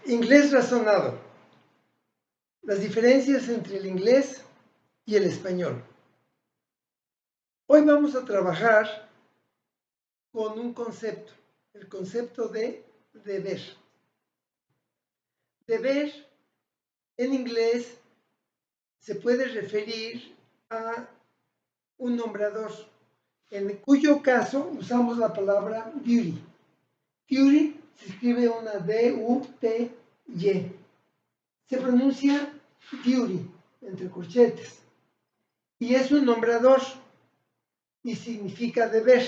Inglés razonado. Las diferencias entre el inglés y el español. Hoy vamos a trabajar con un concepto, el concepto de deber. Deber en inglés se puede referir a un nombrador, en cuyo caso usamos la palabra duty. Duty se escribe una D-U-T-Y. Se pronuncia duty, entre corchetes. Y es un nombrador y significa deber.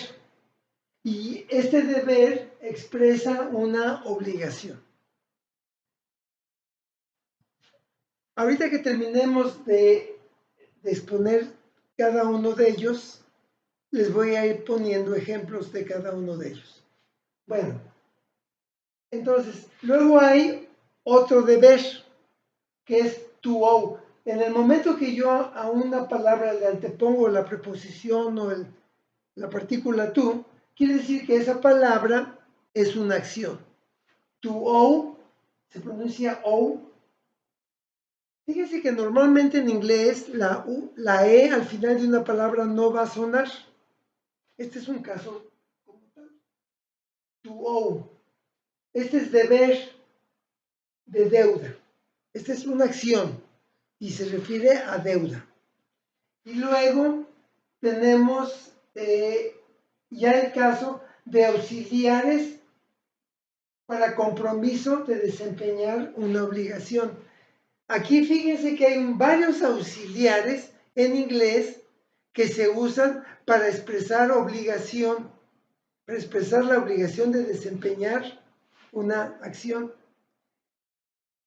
Y este deber expresa una obligación. Ahorita que terminemos de exponer cada uno de ellos, les voy a ir poniendo ejemplos de cada uno de ellos. Bueno, entonces, luego hay otro deber, que es to owe. En el momento que yo a una palabra le antepongo la preposición o la partícula to, quiere decir que esa palabra es una acción. To owe se pronuncia owe. Fíjense que normalmente en inglés la E al final de una palabra no va a sonar. Este es un caso como tal. To owe. Este es deber de deuda. Esta es una acción y se refiere a deuda. Y luego tenemos ya el caso de auxiliares para compromiso de desempeñar una obligación. Aquí fíjense que hay varios auxiliares en inglés que se usan para expresar obligación, para expresar la obligación de desempeñar una acción.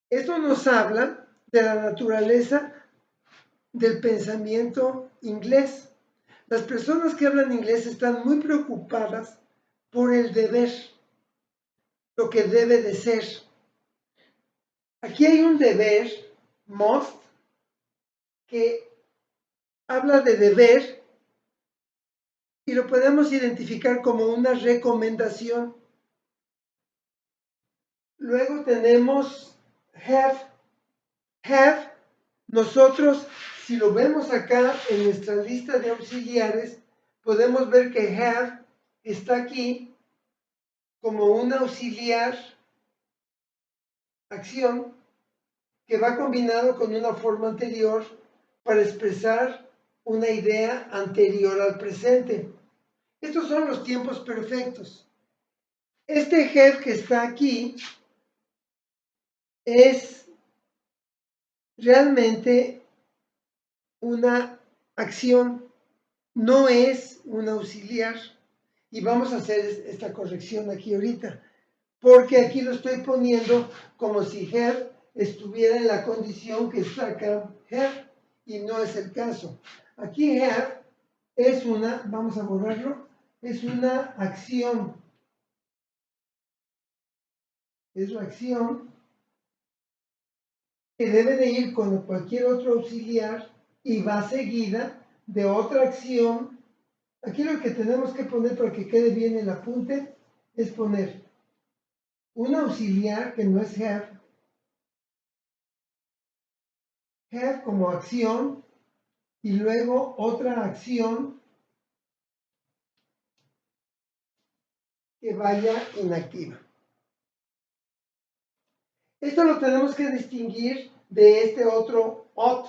Esto nos habla de la naturaleza del pensamiento inglés. Las personas que hablan inglés están muy preocupadas por el deber, lo que debe de ser. Aquí hay un deber, must, que habla de deber y lo podemos identificar como una recomendación. Luego tenemos have. Have, nosotros, si lo vemos acá en nuestra lista de auxiliares, podemos ver que have está aquí como un auxiliar, acción, que va combinado con una forma anterior para expresar una idea anterior al presente. Estos son los tiempos perfectos. Este have que está aquí es realmente una acción, no es un auxiliar. Y vamos a hacer esta corrección aquí ahorita, porque aquí lo estoy poniendo como si have estuviera en la condición que está acá have, y no es el caso. Aquí have es una, vamos a borrarlo, es una acción. Es la acción que debe de ir con cualquier otro auxiliar y va seguida de otra acción. Aquí lo que tenemos que poner para que quede bien el apunte es poner un auxiliar que no es have como acción y luego otra acción que vaya inactiva. Esto lo tenemos que distinguir de este otro ought,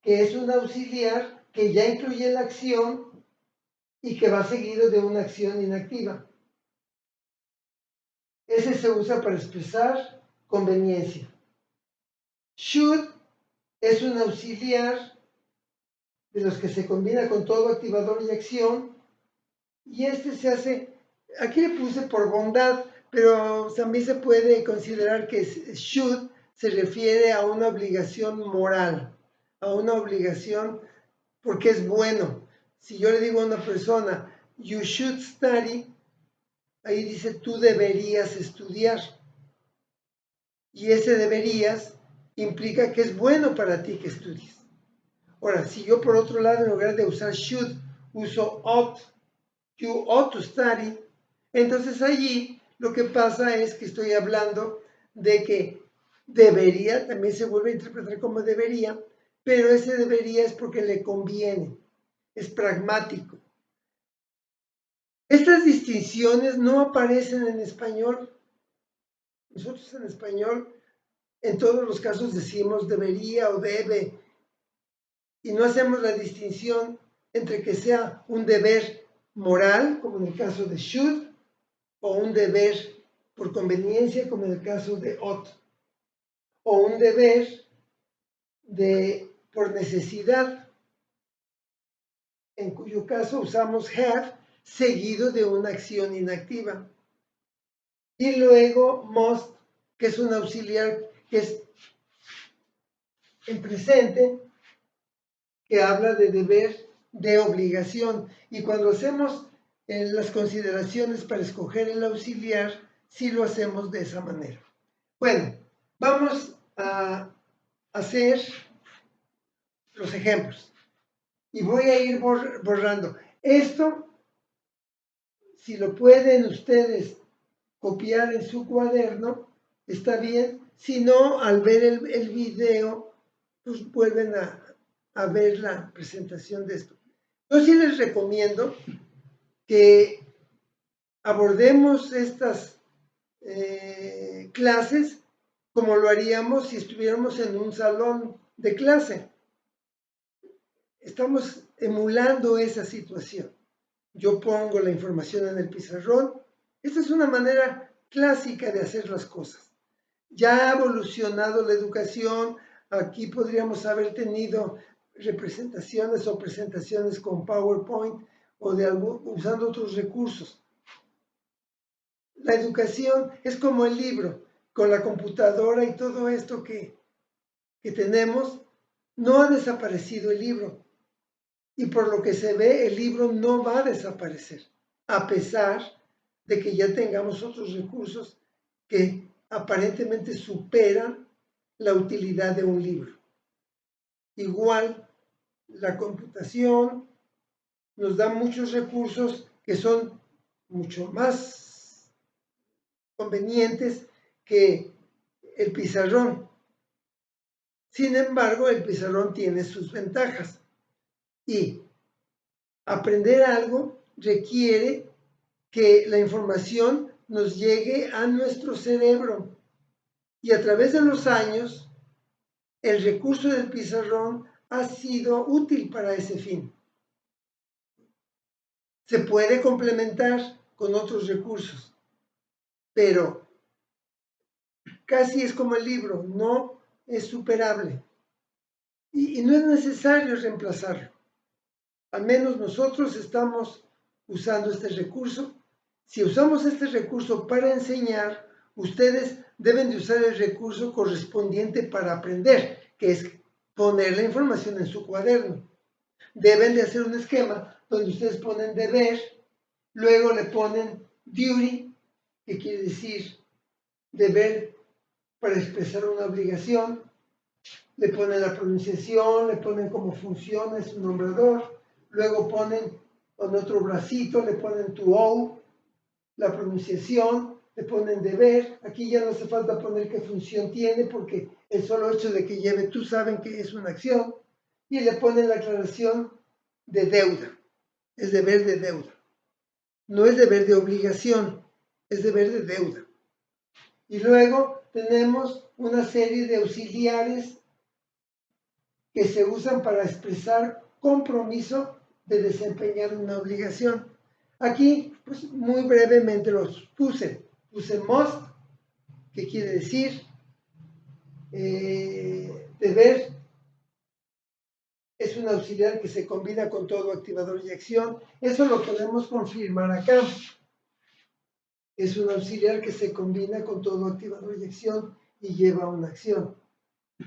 que es un auxiliar que ya incluye la acción y que va seguido de una acción inactiva. Ese se usa para expresar conveniencia. Should es un auxiliar de los que se combina con todo activador y acción, y este se hace, aquí le puse por bondad, pero también se puede considerar que should se refiere a una obligación moral, a una obligación porque es bueno. Si yo le digo a una persona, you should study, ahí dice, tú deberías estudiar. Y ese deberías implica que es bueno para ti que estudies. Ahora, si yo por otro lado, en lugar de usar should, uso ought, you ought to study, entonces allí lo que pasa es que estoy hablando de que debería, también se vuelve a interpretar como debería, pero ese debería es porque le conviene, es pragmático. Estas distinciones no aparecen en español. Nosotros en español, en todos los casos decimos debería o debe, y no hacemos la distinción entre que sea un deber moral, como en el caso de should, o un deber por conveniencia, como en el caso de ought, o un deber por necesidad, en cuyo caso usamos have seguido de una acción inactiva. Y luego must, que es un auxiliar que es en presente, que habla de deber, de obligación. Y cuando hacemos las consideraciones para escoger el auxiliar, sí lo hacemos de esa manera. Bueno, vamos a hacer los ejemplos. Y voy a ir borrando. Esto, si lo pueden ustedes copiar en su cuaderno, está bien. Si no, al ver el video, pues vuelven a ver la presentación de esto. Yo sí les recomiendo que abordemos estas clases como lo haríamos si estuviéramos en un salón de clase. Estamos emulando esa situación. Yo pongo la información en el pizarrón. Esta es una manera clásica de hacer las cosas. Ya ha evolucionado la educación. Aquí podríamos haber tenido representaciones o presentaciones con PowerPoint o usando otros recursos. La educación es como el libro, con la computadora y todo esto que tenemos, no ha desaparecido el libro. Y por lo que se ve, el libro no va a desaparecer, a pesar de que ya tengamos otros recursos que aparentemente superan la utilidad de un libro. Igual, la computación nos da muchos recursos que son mucho más convenientes que el pizarrón. Sin embargo, el pizarrón tiene sus ventajas y aprender algo requiere que la información nos llegue a nuestro cerebro y a través de los años el recurso del pizarrón ha sido útil para ese fin. Se puede complementar con otros recursos, pero casi es como el libro, no es superable y no es necesario reemplazarlo. Al menos nosotros estamos usando este recurso. Si usamos este recurso para enseñar, ustedes deben de usar el recurso correspondiente para aprender, que es poner la información en su cuaderno. Deben de hacer un esquema donde ustedes ponen deber, luego le ponen duty, que quiere decir deber para expresar una obligación, le ponen la pronunciación, le ponen cómo funciona, es un nombrador, luego ponen con otro bracito, le ponen to owe, la pronunciación, le ponen deber. Aquí ya no hace falta poner qué función tiene porque el solo hecho de que lleve tú saben que es una acción. Y le ponen la aclaración de deuda, es deber de deuda. No es deber de obligación, es deber de deuda. Y luego tenemos una serie de auxiliares que se usan para expresar compromiso de desempeñar una obligación. Aquí, pues muy brevemente los puse. Puse must, que quiere decir deber, es un auxiliar que se combina con todo activador y acción. Eso lo podemos confirmar acá. Es un auxiliar que se combina con todo activador y acción y lleva una acción.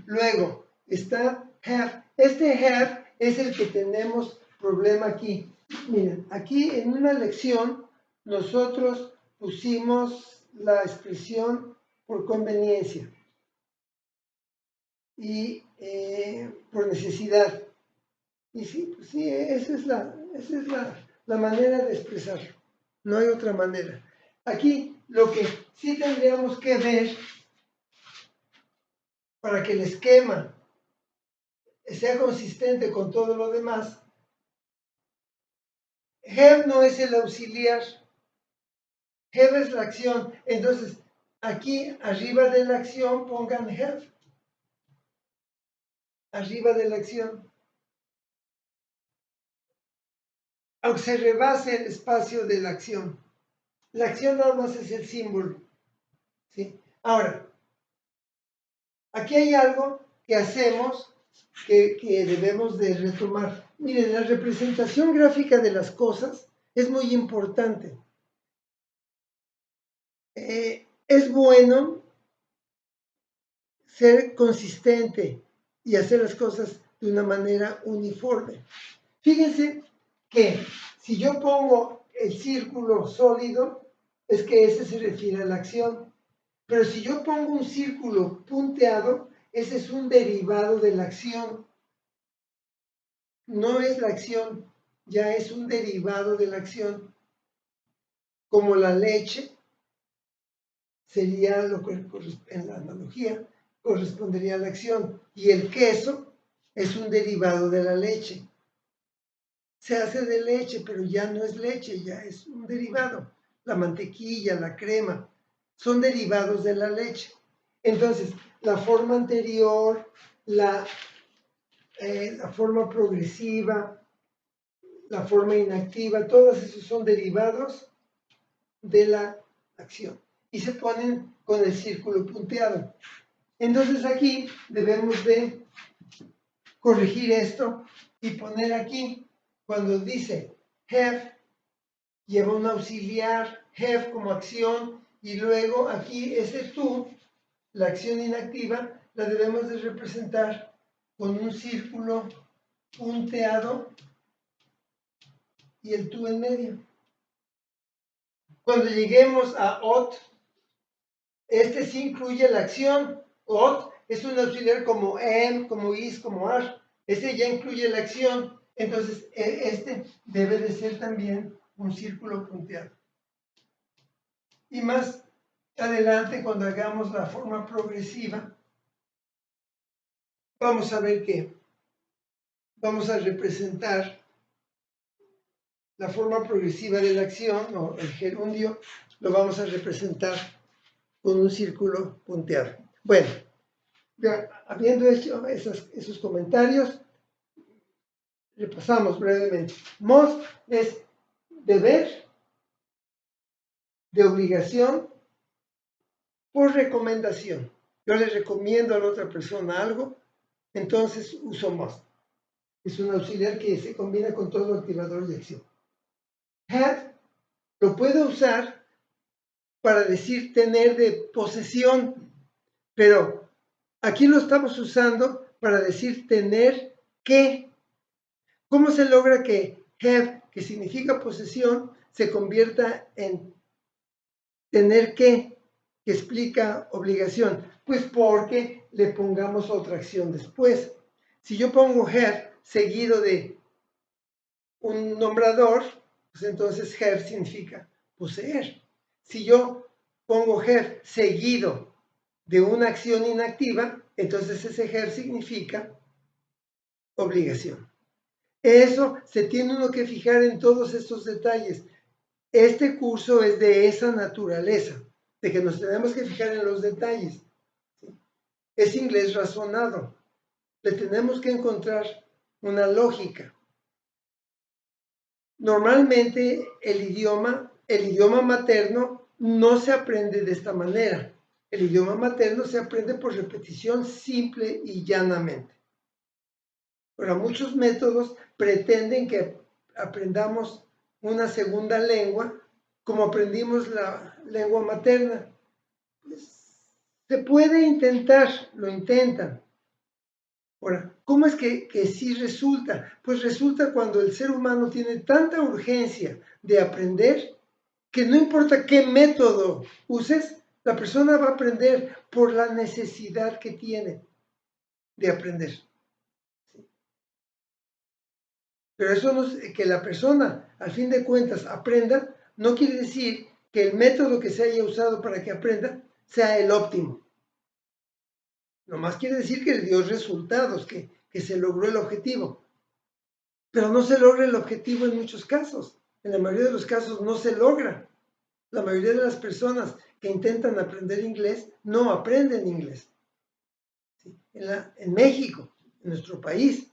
Luego está have. Este have es el que tenemos problema aquí. Miren, aquí en una lección nosotros pusimos la expresión por conveniencia y por necesidad. Y sí, pues sí, esa es la manera de expresarlo. No hay otra manera. Aquí lo que sí tendríamos que ver para que el esquema sea consistente con todo lo demás, have no es el auxiliar, have es la acción. Entonces, aquí arriba de la acción pongan have. Arriba de la acción. Aunque se rebase el espacio de la acción. La acción nada más es el símbolo. ¿Sí? Ahora, aquí hay algo que hacemos que debemos de retomar. Miren, la representación gráfica de las cosas es muy importante. Es bueno ser consistente y hacer las cosas de una manera uniforme. Fíjense que si yo pongo el círculo sólido, es que ese se refiere a la acción. Pero si yo pongo un círculo punteado, ese es un derivado de la acción. No es la acción, ya es un derivado de la acción. Como la leche sería lo que en la analogía correspondería a la acción. Y el queso es un derivado de la leche. Se hace de leche, pero ya no es leche, ya es un derivado. La mantequilla, la crema, son derivados de la leche. Entonces, la forma anterior, la forma progresiva, la forma inactiva, todos esos son derivados de la acción. Y se ponen con el círculo punteado. Entonces aquí debemos de corregir esto y poner aquí, cuando dice have, lleva un auxiliar, have como acción, y luego aquí ese to, la acción inactiva, la debemos de representar con un círculo punteado y el to en medio. Cuando lleguemos a ought, este sí incluye la acción. Ought es un auxiliar como am, como is, como are. Este ya incluye la acción. Entonces, este debe de ser también un círculo punteado. Y más adelante, cuando hagamos la forma progresiva, vamos a ver que vamos a representar la forma progresiva de la acción, o el gerundio, lo vamos a representar con un círculo punteado. Bueno, ya habiendo hecho esos comentarios, repasamos brevemente. Must es deber, de obligación, por recomendación. Yo le recomiendo a la otra persona algo, entonces uso must. Es un auxiliar que se combina con todo activador de acción. Have lo puedo usar para decir tener de posesión, pero aquí lo estamos usando para decir tener que. ¿Cómo se logra que have, que significa posesión, se convierta en tener que explica obligación? Pues porque le pongamos otra acción después. Si yo pongo have seguido de un nombrador, pues entonces have significa poseer. Si yo pongo have seguido de una acción inactiva, entonces ese have significa obligación. Eso se tiene uno que fijar en todos estos detalles. Este curso es de esa naturaleza, de que nos tenemos que fijar en los detalles. Es inglés razonado. Le tenemos que encontrar una lógica. Normalmente el idioma materno no se aprende de esta manera. El idioma materno se aprende por repetición simple y llanamente. Pero muchos métodos pretenden que aprendamos una segunda lengua como aprendimos la lengua materna. Pues, se puede intentar, lo intentan. Ahora, ¿cómo es que sí resulta? Pues resulta cuando el ser humano tiene tanta urgencia de aprender que no importa qué método uses, la persona va a aprender por la necesidad que tiene de aprender. Pero eso no es, que la persona, al fin de cuentas, aprenda, no quiere decir que el método que se haya usado para que aprenda sea el óptimo. Nomás quiere decir que dio resultados, que se logró el objetivo. Pero no se logra el objetivo en muchos casos. En la mayoría de los casos no se logra. La mayoría de las personas que intentan aprender inglés no aprenden inglés. ¿Sí? En México, en nuestro país,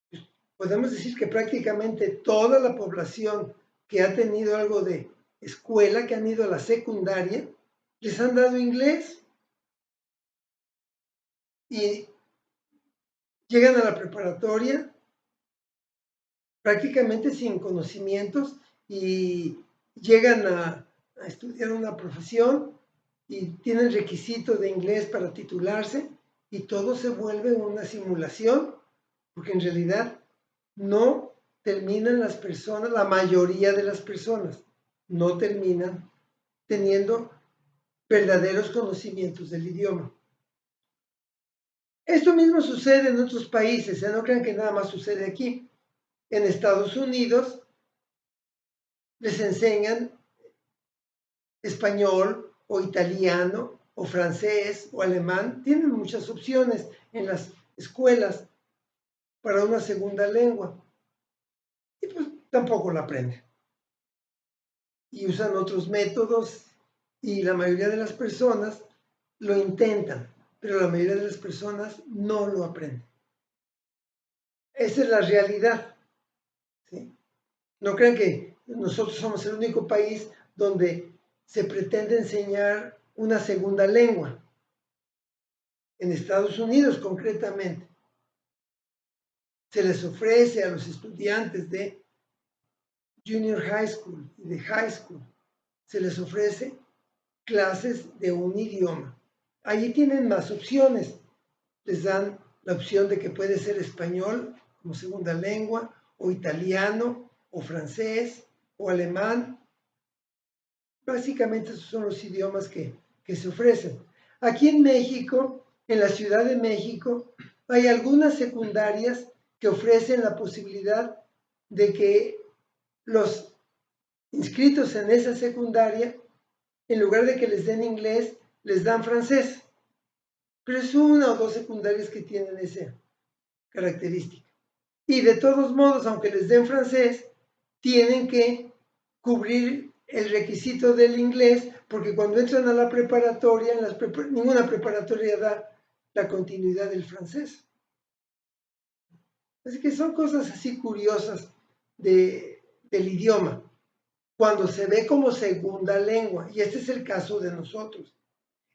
pues, podemos decir que prácticamente toda la población que ha tenido algo de escuela, que han ido a la secundaria, les han dado inglés y llegan a la preparatoria prácticamente sin conocimientos y llegan a estudiar una profesión y tienen requisitos de inglés para titularse y todo se vuelve una simulación, porque en realidad no terminan las personas, la mayoría de las personas no terminan teniendo verdaderos conocimientos del idioma. Esto mismo sucede en otros países, no crean que nada más sucede aquí. En Estados Unidos les enseñan español o italiano o francés o alemán. Tienen muchas opciones en las escuelas para una segunda lengua y pues tampoco la aprenden. Y usan otros métodos y la mayoría de las personas lo intentan, pero la mayoría de las personas no lo aprenden. Esa es la realidad. ¿Sí? No crean que nosotros somos el único país donde se pretende enseñar una segunda lengua. En Estados Unidos, concretamente, se les ofrece a los estudiantes de junior high school y de high school, se les ofrece clases de un idioma. Allí tienen más opciones. Les dan la opción de que puede ser español como segunda lengua, o italiano, o francés, o alemán. Básicamente esos son los idiomas que se ofrecen. Aquí en México, en la Ciudad de México, hay algunas secundarias que ofrecen la posibilidad de que los inscritos en esa secundaria, en lugar de que les den inglés, les dan francés. Pero es una o dos secundarias que tienen esa característica. Y de todos modos, aunque les den francés, tienen que cubrir el requisito del inglés, porque cuando entran a la preparatoria, ninguna preparatoria da la continuidad del francés. Así que son cosas así curiosas del idioma, cuando se ve como segunda lengua, y este es el caso de nosotros.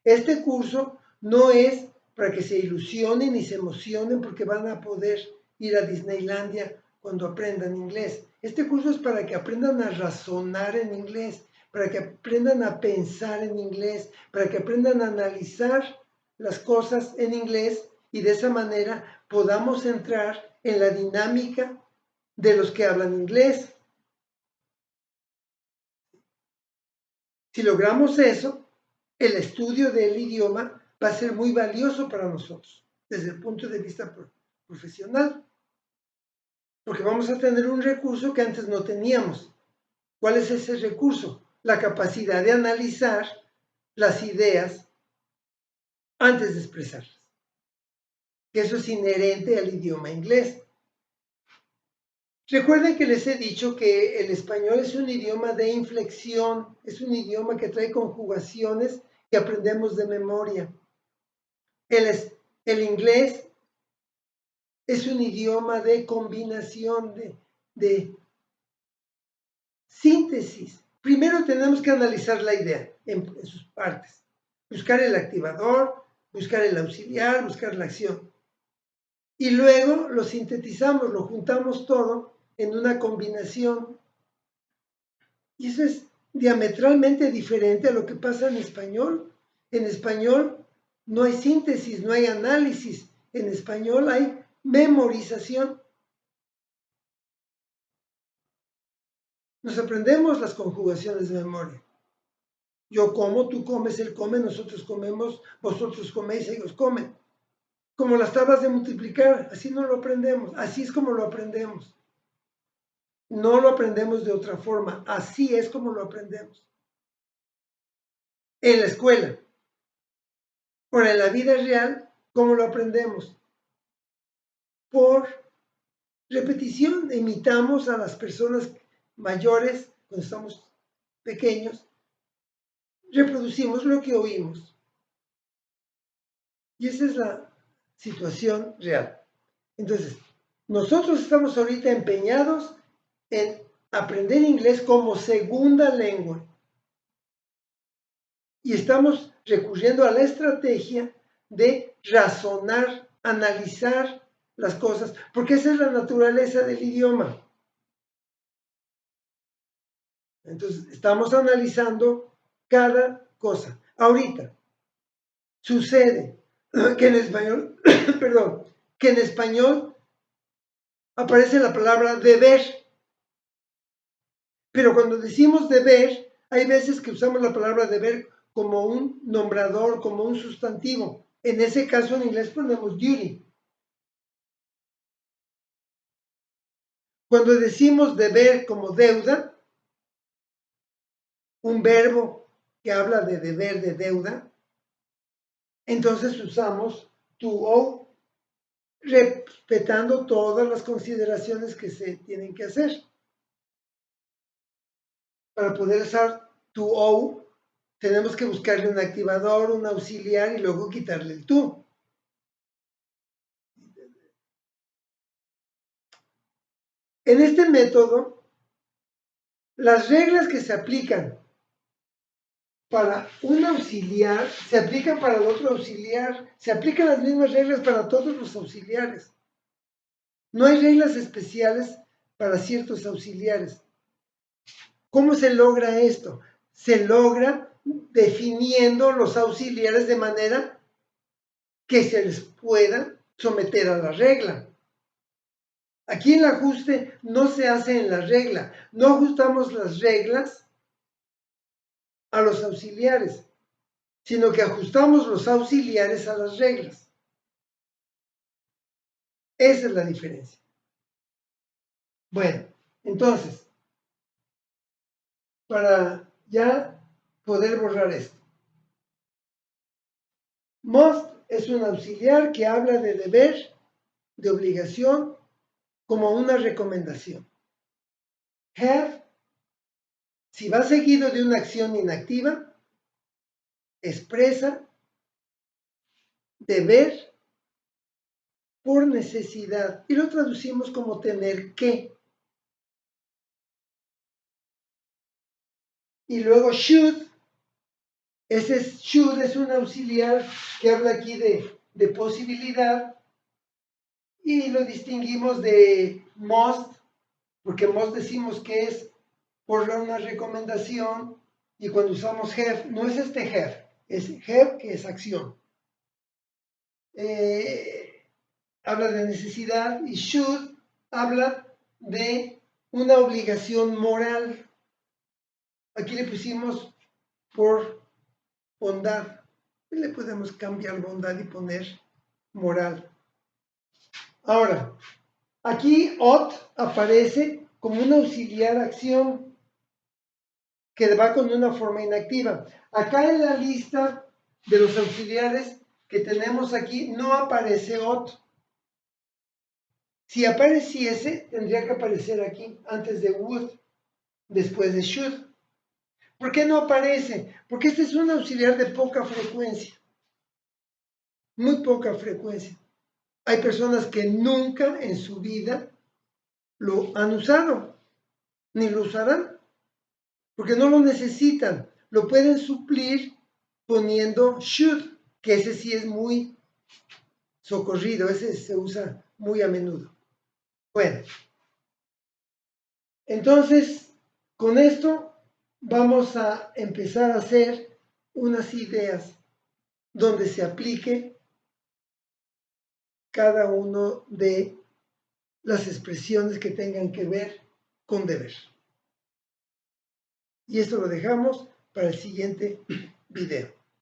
Este curso no es para que se ilusionen y se emocionen porque van a poder ir a Disneylandia cuando aprendan inglés. Este curso es para que aprendan a razonar en inglés, para que aprendan a pensar en inglés, para que aprendan a analizar las cosas en inglés y de esa manera podamos entrar en la dinámica de los que hablan inglés. Si logramos eso, el estudio del idioma va a ser muy valioso para nosotros desde el punto de vista profesional, porque vamos a tener un recurso que antes no teníamos. ¿Cuál es ese recurso? La capacidad de analizar las ideas antes de expresarlas, que eso es inherente al idioma inglés. Recuerden que les he dicho que el español es un idioma de inflexión, es un idioma que trae conjugaciones que aprendemos de memoria. El inglés es un idioma de combinación, de síntesis. Primero tenemos que analizar la idea en sus partes. Buscar el activador, buscar el auxiliar, buscar la acción. Y luego lo sintetizamos, lo juntamos todo en una combinación. Y eso es diametralmente diferente a lo que pasa en español. En español no hay síntesis, no hay análisis. En español hay memorización. Nos aprendemos las conjugaciones de memoria. Yo como, tú comes, él come, nosotros comemos, vosotros coméis, ellos comen. Como las tablas de multiplicar, así no lo aprendemos, así es como lo aprendemos. No lo aprendemos de otra forma, así es como lo aprendemos. En la escuela. Ahora, en la vida real, ¿cómo lo aprendemos? Por repetición. Imitamos a las personas mayores cuando estamos pequeños, reproducimos lo que oímos. Y esa es la situación real. Entonces, nosotros estamos ahorita empeñados en aprender inglés como segunda lengua. Y estamos recurriendo a la estrategia de razonar, analizar las cosas, porque esa es la naturaleza del idioma. Entonces, estamos analizando cada cosa. Ahorita, sucede que en español, perdón, que en español aparece la palabra deber. Pero cuando decimos deber, hay veces que usamos la palabra deber como un nombrador, como un sustantivo. En ese caso, en inglés ponemos duty. Cuando decimos deber como deuda, un verbo que habla de deber, de deuda, entonces usamos to owe, respetando todas las consideraciones que se tienen que hacer. Para poder usar to owe, tenemos que buscarle un activador, un auxiliar y luego quitarle el to. En este método, las reglas que se aplican para un auxiliar se aplican para el otro auxiliar, se aplican las mismas reglas para todos los auxiliares. No hay reglas especiales para ciertos auxiliares. ¿Cómo se logra esto? Se logra definiendo los auxiliares de manera que se les pueda someter a la regla. Aquí el ajuste no se hace en la regla, no ajustamos las reglas a los auxiliares, sino que ajustamos los auxiliares a las reglas. Esa es la diferencia. Bueno, entonces, para ya poder borrar esto. Must es un auxiliar que habla de deber, de obligación, como una recomendación. Have, si va seguido de una acción inactiva, expresa deber por necesidad. Y lo traducimos como tener que. Y luego should. Ese should es un auxiliar que habla aquí de posibilidad. Y lo distinguimos de must, porque must decimos que es por una recomendación. Y cuando usamos have, no es este have, es have que es acción. Habla de necesidad y should habla de una obligación moral. Aquí le pusimos por bondad. Le podemos cambiar bondad y poner moral. Ahora, aquí ought aparece como un auxiliar acción que va con una forma inactiva. Acá en la lista de los auxiliares que tenemos aquí no aparece ought. Si apareciese, tendría que aparecer aquí, antes de would, después de should. ¿Por qué no aparece? Porque este es un auxiliar de poca frecuencia. Muy poca frecuencia. Hay personas que nunca en su vida lo han usado, ni lo usarán, porque no lo necesitan. Lo pueden suplir poniendo should, que ese sí es muy socorrido, ese se usa muy a menudo. Bueno, entonces, con esto vamos a empezar a hacer unas ideas donde se aplique cada uno de las expresiones que tengan que ver con deber. Y esto lo dejamos para el siguiente video.